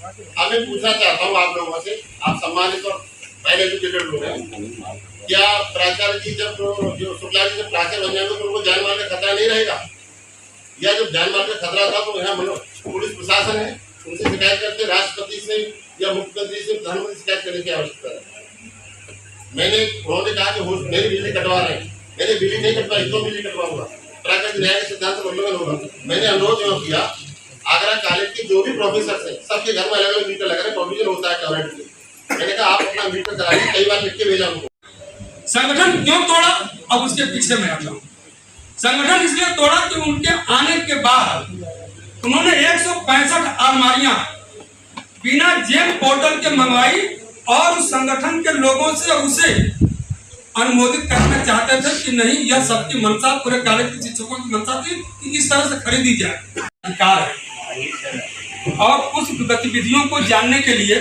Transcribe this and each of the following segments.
अब मैं पूछना चाहता हूँ आप लोगों से, आप सम्मानित और वेल एजुकेटेड लोग हैं, क्या प्राचार्य जी जब जो शुक्ला जी जब प्राचार्य बन जाएंगे तो उनको जान माल का खतरा नहीं रहेगा? या जब जान माल का खतरा था तो यहाँ पुलिस प्रशासन है, उनसे शिकायत करते, राष्ट्रपति से या मुख्यमंत्री से, प्रधानमंत्री शिकायत करने की आवश्यकता है। उन्होंने कहा कि मेरी बिजली कटवा रहे हैं, मैंने बिजली नहीं कटवाई तो बिजली कटवाऊंगा, प्राकृतिक न्याय के सिद्धांत का उल्लंघन होगा। मैंने अनुरोध जो किया, आगरा कॉलेज के जो भी प्रोफेसर है सबके घर में अलग अलग मीटर लगा रहे, प्रोविजन होता है गवर्नमेंट के। मैंने कहा आप अपना मीटर कराइए, कई बार लिख के भेजा उनको। संगठन क्यों तोड़ा, अब उसके पीछे मैं आता हूँ। संगठन इसलिए तोड़ा कि उनके आने के बाद उन्होंने 165 अलमारियां बिना जेल पोर्टल के मंगवाई और उस संगठन के लोगों से उसे अनुमोदित करना चाहते थे कि नहीं, यह सबकी मंशा, पूरे कॉलेज के शिक्षकों की मंशा थी कि इस तरह से खरीदी जाए। अधिकार है और उस गतिविधियों को जानने के लिए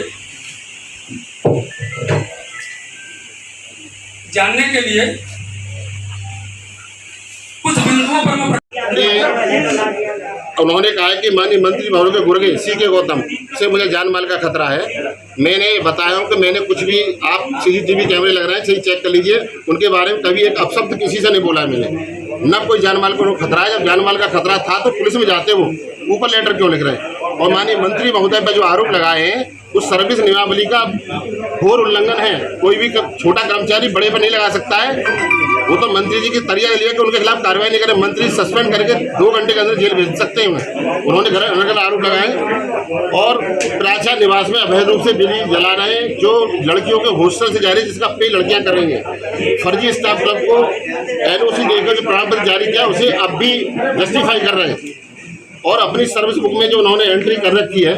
कुछ बिंदुओं पर उन्होंने कहा कि माननीय मंत्री भवन के गुर्गे सीके गौतम से मुझे जान माल का खतरा है। मैंने बताया हूं कि मैंने कुछ भी, आप CCTV कैमरे लग रहे हैं, सही चेक कर लीजिए, उनके बारे में कभी एक अपशब्द किसी से नहीं बोला मैंने, न कोई जान माल को खतरा है। जब जान माल का खतरा था तो पुलिस में जाते, वो ऊपर लेटर क्यों लिख रहे हैं? और माननीय मंत्री महोदय पर जो आरोप लगाए हैं उस सर्विस नियमावली का घोर उल्लंघन है। कोई भी छोटा कर्मचारी बड़े पर नहीं लगा सकता है। वो तो मंत्री जी की तरिया लिया कि उनके खिलाफ कार्रवाई नहीं करें, मंत्री सस्पेंड करके 2 घंटे के अंदर जेल भेज सकते हैं। उन्होंने घर आरोप लगाए और प्राचार्य निवास में अवैध रूप से बिजली जला रहे हैं, जो लड़कियों के हॉस्टल से जा रही है, जिसका पे लड़कियां कर रही हैं। फर्जी स्टाफ क्लब को NOC देकर जो प्रमाण पत्र जारी किया उसे अब भी जस्टिफाई कर रहे हैं और अपनी सर्विस बुक में जो उन्होंने एंट्री कर रखी है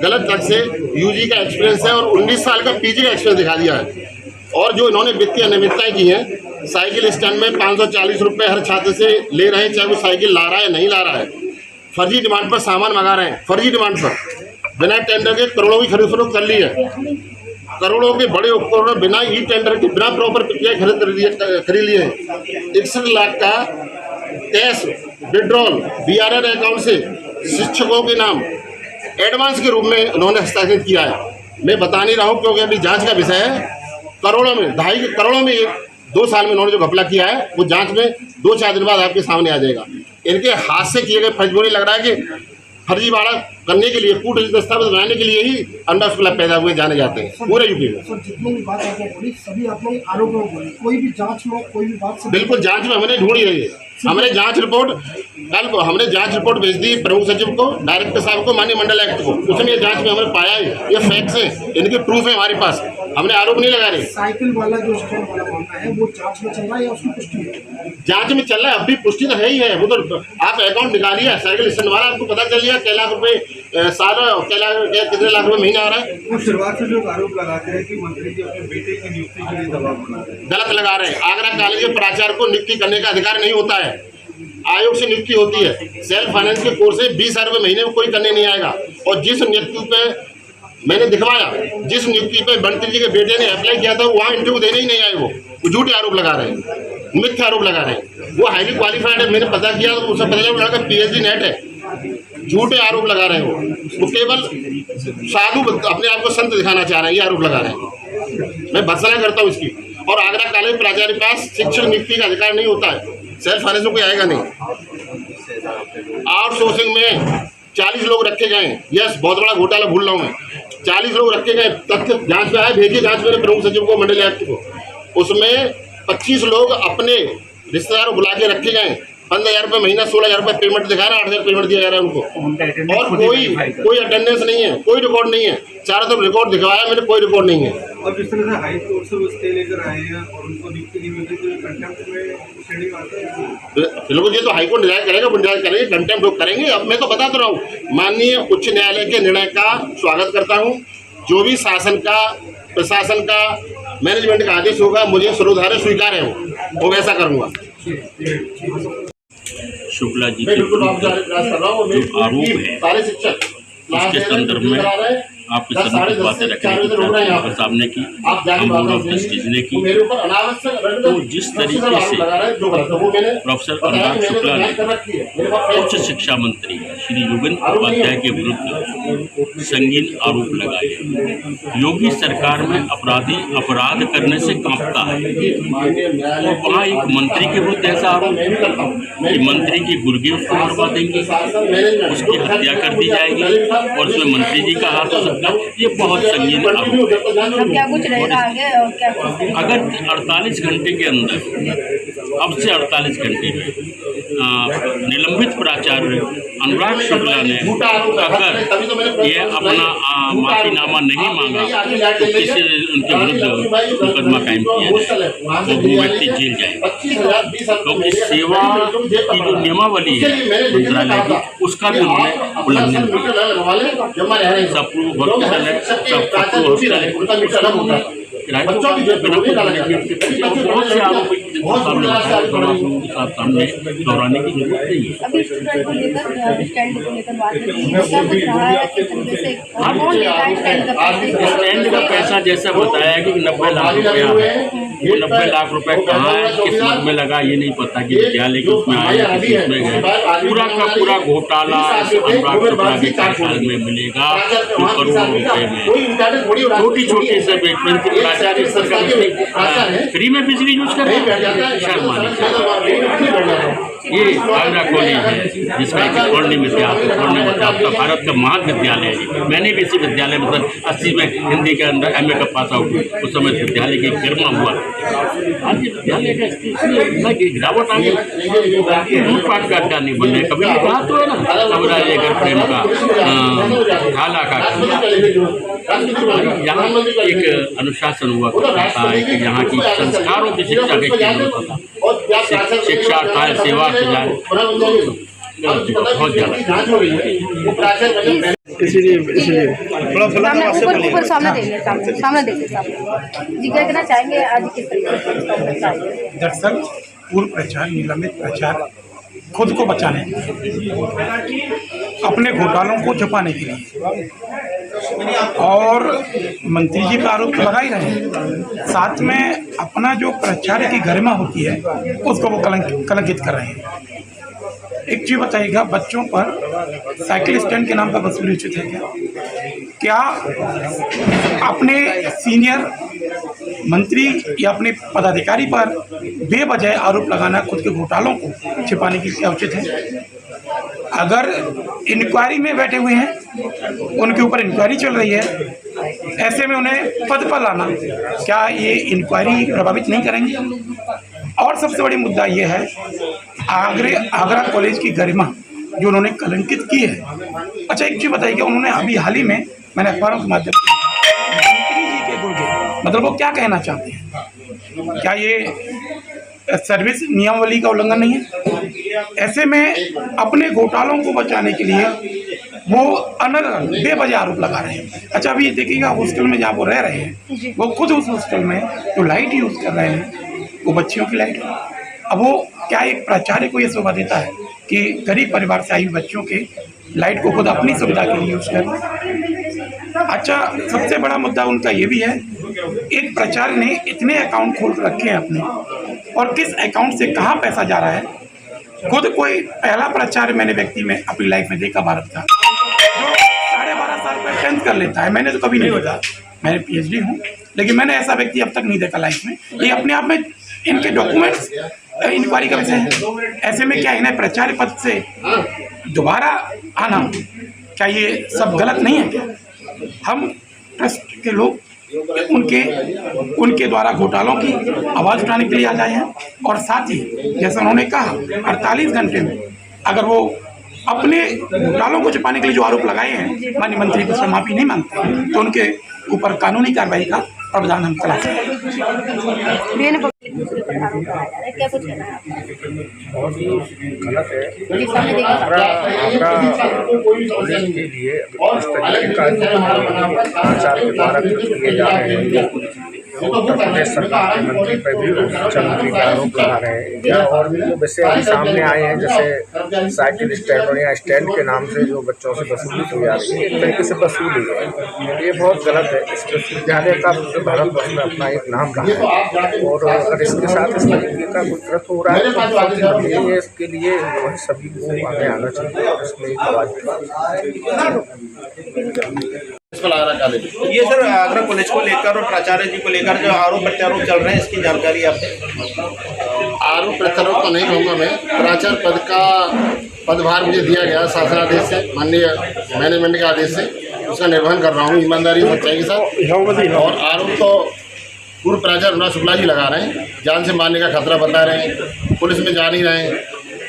गलत तक से UG का एक्सपीरियंस है और 19 साल का PG का एक्सपीरियंस दिखा दिया है। और जो इन्होंने वित्तीय अनियमितताएं की हैं, साइकिल स्टैंड में 540 रुपये हर छात्र से ले रहे हैं, चाहे वो साइकिल ला रहा है नहीं ला रहा है। फर्जी डिमांड पर सामान मंगा रहे हैं, फर्जी डिमांड पर बिना टेंडर के करोड़ों की खरीद फरोख्त कर ली है। करोड़ों के बड़े उपकरण बिना ई टेंडर के, बिना प्रॉपर प्रक्रिया खरीद लिए हैं। 61 लाख का कैश विड्रॉल BRR अकाउंट से शिक्षकों के नाम एडवांस के रूप में उन्होंने हस्ताक्षरित किया है। मैं बता नहीं रहा हूँ क्योंकि अभी जांच का विषय है। करोड़ों में, 2.5 करोड़ों में 2 साल में इन्होंने जो घपला किया है वो जांच में 2-4 दिन बाद आपके सामने आ जाएगा। इनके हाथ से किए गए फर्जी लग रहा है कि फर्जीवाड़ा करने के लिए, कूट दस्तावेज बनाने के लिए ही अंडा शुक्ला पैदा हुए जाने जाते हैं पूरे यूपी में। सर, जितनी भी बात आपने बोली सभी आपने आरोपों बोली, कोई भी जांच में कोई भी बात बिल्कुल जांच में हमने ढूंढी रही है। हमने जांच रिपोर्ट हमने जांच रिपोर्ट भेज दी प्रमुख सचिव को, डायरेक्टर साहब को, माननीय मंडल आयुक्त को। उसमें ये जांच में हमने पाया है, ये फैक्ट्स है, इनके प्रूफ है हमारे पास। हमने आरोप नहीं लगा रहे। साइकिल वाला जो स्टैंड वाला मामला है वो जांच में चल रहा है या उसकी पुष्टि है? जांच में चल रहा है, अब भी पुष्टि तो है ही है। वो तो आप अकाउंट निकालिए, साइकिल स्टैंड वाला आपको पता चल गया, 1 लाख रुपये सारा, कितने लाख रुपये महीना आ रहा है। वो शुरुआत से जो आरोप लगाते हैं कि मंत्री जी अपने बेटे की नियुक्ति के लिए दबाव बना रहे हैं, गलत लगा रहे हैं। आगरा कॉलेज के प्राचार्य को नियुक्ति करने का अधिकार नहीं होता है, आयोग से नियुक्ति होती है। सेल्फ फाइनेंस के कोर्स से 20,000 रुपये महीने में कोई करने नहीं आएगा। और जिस नियुक्ति पे मैंने दिखवाया, जिस नियुक्ति पे मंत्री जी के बेटे ने अप्लाई किया था वहाँ इंटरव्यू देने ही नहीं आए। वो झूठे आरोप लगा रहे हैं, मिथ्या आरोप लगा रहे हैं। वो हाईली क्वालिफाइड है, मैंने पता किया तो उसे पता चला लड़का PhD नेट है। झूठे आरोप लगा रहे हैं। वो केवल साधु अपने आप को संत दिखाना चाह रहे हैं, ये आरोप लगा रहे हैं। मैं भर्त्सना करता हूँ इसकी। और आगरा कॉलेज प्राचार्य के पास शिक्षक नियुक्ति का अधिकार नहीं होता है, सेल्फ फाइनेंस में कोई आएगा नहीं। आउटसोर्सिंग में 40 लोग रखे गए। यस, बहुत बड़ा घोटाला भूल रहा हूँ मैं। 40 लोग रखे गए, तथ्य जांच में आए, भेजिए जांच में प्रमुख सचिव को, मंडल आयुक्त को। उसमें 25 लोग अपने रिश्तेदारों बुला के रखे गए। 15,000 रुपये महीना, 16,000 रुपये पेमेंट दिखा रहा है, 8,000 पेमेंट दिया जा रहा है उनको। और कोई अटेंडेंस नहीं है, कोई रिकॉर्ड नहीं है। चारों तरफ रिकॉर्ड दिखवाया मैंने, कोई रिकॉर्ड नहीं है। और जिस तरह से हाई कोर्ट से वो स्टे लेकर आए हैं और उनको नियुक्ति नहीं मिलती तो कंटेम्प्ट में शेडिंग आता है। बिल्कुल, ये तो हाईकोर्ट निर्णय करेगा, निर्णय करेंगे, कंटेम्प्ट लोग करेंगे। अब मैं तो बता तो रहा हूँ, माननीय उच्च न्यायालय के निर्णय का स्वागत करता हूँ। जो भी शासन का, प्रशासन का, मैनेजमेंट का आदेश होगा मुझे सर्वधारे स्वीकार है, वो वैसा करूँगा। शुक्ला जी के जो आरोप है सारे शिक्षक उसके संदर्भ में आपके सामने कुछ बातें रखने की आपके सामने की हम बोर्ड ऑफ जस्टिस ने की। तो जिस तरीके से प्रोफेसर अनुराग शुक्ला ने उच्च शिक्षा मंत्री श्री योगेंद्र उपाध्याय के विरुद्ध संगीन आरोप लगाए, योगी सरकार में अपराधी अपराध करने से कांपता है, और वहाँ एक मंत्री के विरुद्ध ऐसा आरोप कि मंत्री की गुर्गे उसको मरवा देंगे, उसकी हत्या कर दी जाएगी और उसमें मंत्री जी का हाथ हो सकता है। ये बहुत संगीन आरोप है। क्या कुछ रहेगा आगे और क्या कुछ अगर 48 घंटे के अंदर, अब से 48 घंटे में निलंबित प्राचार्य अनुराग शुक्ला ने अगर ये अपना माफीनामा नहीं मांगा तो किसी उनके विरुद्ध मुकदमा कायम किया जाए, तो वो व्यक्ति जेल जाएगा। क्योंकि सेवा की जो नियमावली है मंत्रालय की, उसका भी उन्होंने उल्लंघन किया। सब हॉस्पिटल है, सब हॉस्पिटल है, बहुत से आरोप सामने दोहराने की जरूरत नहीं है। अभी स्टूडेंट को लेकर स्टैंड को लेकर बात नहीं है, क्या कुछ रहा है कि जैसे कौन लेगा स्टैंड का पैसा जैसा बताया कि 90 लाख रुपया है, वो 90 लाख रुपए कहाँ है, किस मद में लगा ये नहीं पता कि विद्यालय के उसमें आया किसी उसमें गए। पूरा का पूरा घोटाला अनुराग शुक्ला के कार्यकाल में मिलेगा, जो करोड़ों रुपए में छोटी छोटी से बेटमेंट की प्राचार्य फ्री में बिजली यूज कर रहे हैं। शर्मा ये आगरा कॉलेज है जिसका एक स्वर्णिम इतिहास है, भारत का महाविद्यालय है। मैंने भी इसी विद्यालय में 80 में हिंदी के अंदर MA का पास आउट, उस समय विद्यालय की गर्मा हुआ। आज ये विद्यालय का गिरावट आ गई, लूटपाट का अड्डा नहीं बन रहे। कभी ये कहा तो है ना, सबराज अगर प्रेम का ढाला का यहाँ एक अनुशासन हुआ करता था, एक यहाँ की संस्कारों की शिक्षा के केंद्र होता था। शिक्षा था सेवा से जाए बहुत ज़्यादा। ऊपर सामने देखिए, सामने देखिए, सामने जी क्या कहना चाहेंगे आज किस तरीके से? दरअसल पूर्व प्राचार्य निलंबित प्राचार्य खुद को बचाने, अपने घोटालों को छुपाने के लिए और मंत्री जी का आरोप लगा ही रहे, साथ में अपना जो प्राचार्य की गरिमा होती है उसको वो कलंकित कर रहे हैं। एक चीज़ बताइएगा, बच्चों पर साइकिल स्टैंड के नाम पर वसूली उचित है क्या? अपने सीनियर मंत्री या अपने पदाधिकारी पर बेवजह आरोप लगाना, खुद के घोटालों को छिपाने की क्या उचित है? अगर इंक्वायरी में बैठे हुए हैं, उनके ऊपर इंक्वायरी चल रही है, ऐसे में उन्हें पद पर लाना, क्या ये इंक्वायरी प्रभावित नहीं करेंगे? और सबसे बड़ी मुद्दा ये है, आगरा कॉलेज की गरिमा जो उन्होंने कलंकित की है। अच्छा एक चीज़ बताइए, उन्होंने अभी हाल ही में मैंने अखबारों के माध्यम से मंत्री जी के गुर्गे, मतलब वो क्या कहना चाहते हैं? क्या ये सर्विस नियमावली का उल्लंघन नहीं है? ऐसे में अपने घोटालों को बचाने के लिए वो अनर्गल बेवजह आरोप लगा रहे हैं। अच्छा अभी देखिएगा, हॉस्टल में जहाँ वो रह रहे हैं, वो खुद उस हॉस्टल में जो लाइट यूज़ कर रहे हैं वो बच्चियों की लाइट है। अब वो क्या एक प्राचार्य को ये शोभा देता है कि गरीब परिवार से आई हुई बच्चों के लाइट को खुद अपनी सुविधा के लिए यूज़ करें? अच्छा सबसे बड़ा मुद्दा उनका ये भी है, एक प्राचार्य ने इतने अकाउंट खोल रखे हैं अपने, और किस अकाउंट से कहाँ पैसा जा रहा है। खुद कोई पहला प्राचार्य मैंने व्यक्ति में अपनी लाइफ में देखा भारत का, जो 12.5 साल पर 10th कर लेता है। मैंने तो कभी नहीं देखा, मैंने PhD हूँ, लेकिन मैंने ऐसा व्यक्ति अब तक नहीं देखा लाइफ में। ये अपने आप में इनके डॉक्यूमेंट्स इंक्वायरी का विषय है। ऐसे में क्या इन्हें प्राचार्य पद से दोबारा आना, क्या ये सब गलत नहीं है क्या? हम ट्रस्ट के लोग उनके द्वारा घोटालों की आवाज़ उठाने के लिए आ जाए हैं, और साथ ही जैसा उन्होंने कहा 48 घंटे में अगर वो अपने घोटालों को छिपाने के लिए जो आरोप लगाए हैं माननीय मंत्री को माफी नहीं मांगते, तो उनके ऊपर कानूनी कार्रवाई का प्रावधान हम करा सकते हैं। क्या कुछ कहना है? बहुत ही गलत है। जी, सामने देखिए। कॉलेज के लिए इस तरीके का प्रचार के द्वारा किए जा रहे हैं, उत्तर प्रदेश सरकार के मंत्री पर भी मुख्यमंत्री का आरोप लगा रहे हैं और जो वैसे अभी सामने आए हैं, जैसे साइकिल स्टैंड और या स्टैंड के नाम से जो बच्चों से वसूली की जा रही है, एक तरीके से वसूली है, ये बहुत गलत है। इस विश्वविद्यालय का जो भारतवर्ष में अपना एक नाम रहा है और अगर इसके साथ इस तरीके का कुछ गलत हो रहा है तो इसके लिए सभी को आगे आना चाहिए और इसमें एक आवाज़ ये सर आगरा कॉलेज को लेकर और प्राचार्य जी को लेकर जो आरोप प्रत्यारोप चल रहे हैं, इसकी जानकारी आपसे? आरोप प्रत्यारोप तो नहीं कहूँगा मैं। प्राचार्य पद का पदभार मुझे दिया गया शासनादेश से, माननीय मैनेजमेंट के आदेश से, उसका निर्वहन कर रहा हूँ ईमानदारी सच्चाई के साथ। और आरोप तो पूर्व प्राचार्य अनुराग शुक्ला जी लगा रहे हैं, जान से मारने का खतरा बता रहे हैं, पुलिस में जा नहीं रहे हैं,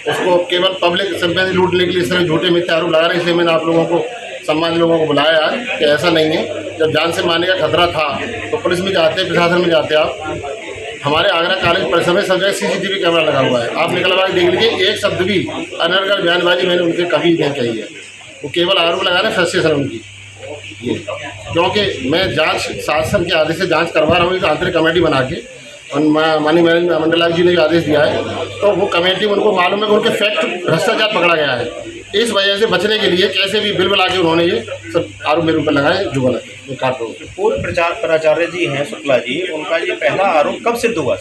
उसको केवल पब्लिक सिंपैथी लूटने के लिए इस तरह झूठे मिथ्या आरोप लगा रहे हैं। इसलिए मैंने आप लोगों को, सम्मानित लोगों को बुलाया आज कि ऐसा नहीं है। जब जान से मारने का खतरा था तो पुलिस में जाते, प्रशासन में जाते। आप हमारे आगरा कॉलेज परिसर में सब जगह CCTV कैमरा लगा हुआ है, आप निकलवा के देख लीजिए। एक शब्द भी अनर्गल बयानबाजी मैंने उनके कभी नहीं कही है। वो केवल आरोप लगा रहे हैं, फ्रस्ट्रेशन उनकी ये, क्योंकि मैं जांच शासन के आदेश से जांच करवा रहा हूँ एक आंतरिक कमेटी बना के, और माननीय मंडलायुक्त जी ने जो आदेश दिया है तो वो कमेटी, उनको मालूम है कि उनके फैक्ट भ्रष्टाचार पकड़ा गया है। इस वजह से बचने के लिए कैसे भी बिल बना के उन्होंने ये सब आरोप मेरे ऊपर लगाए जो गलत है, काट रहा हूँ। पूर्व प्राचार्य जी हैं शुक्ला जी, उनका ये पहला आरोप कब सिद्ध हुआ?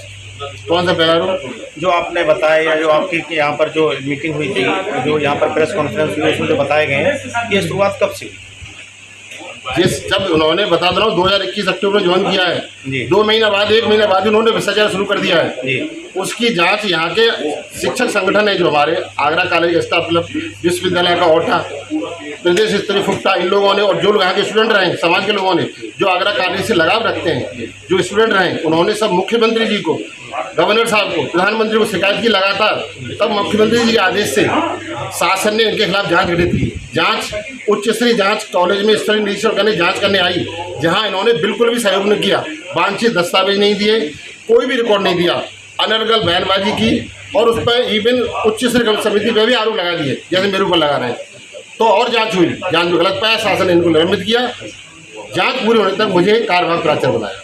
कौन सा पहला आरोप? जो आपने बताया या जो आपकी यहाँ पर जो मीटिंग हुई थी, जो यहाँ पर प्रेस कॉन्फ्रेंस हुई, उसमें जो बताए गए हैं, ये शुरुआत कब से हुई? जब उन्होंने बता दे रहा हूँ 2021 अक्टूबर ज्वाइन किया है, जी। 2 महीना बाद 1 महीने बाद उन्होंने भ्रष्टाचार शुरू कर दिया है। जी। उसकी जांच यहाँ के शिक्षक संगठन है जो हमारे आगरा कॉलेज स्टाफ क्लब विश्वविद्यालय का ओठा, प्रदेश स्तरीय फुकटा, इन लोगों ने और जो लोग यहाँ के स्टूडेंट रहे, समाज के लोगों ने जो आगरा कॉलेज से लगाव रखते हैं, जो स्टूडेंट रहे, उन्होंने सब मुख्यमंत्री जी को, गवर्नर साहब को, प्रधानमंत्री को शिकायत की लगातार। तब मुख्यमंत्री जी के आदेश से शासन ने इनके खिलाफ जांच गठित की। जांच उच्च स्तरीय जांच कॉलेज में स्तरीय निरीक्षण करने जांच करने आई, जहां इन्होंने बिल्कुल भी सहयोग नहीं किया, वांछित दस्तावेज नहीं दिए, कोई भी रिकॉर्ड नहीं दिया, अनर्गल बयानबाजी की और उस पर इवन उच्च स्तरीय समिति पर भी आरोप लगा दिए जैसे मेरे ऊपर लगा रहे हैं। तो और जांच हुई, जांच में गलत पाया, शासन ने इनको निलंबित किया। जांच पूरी होने तक मुझे कार्यवाहक प्राचार्य बनाया।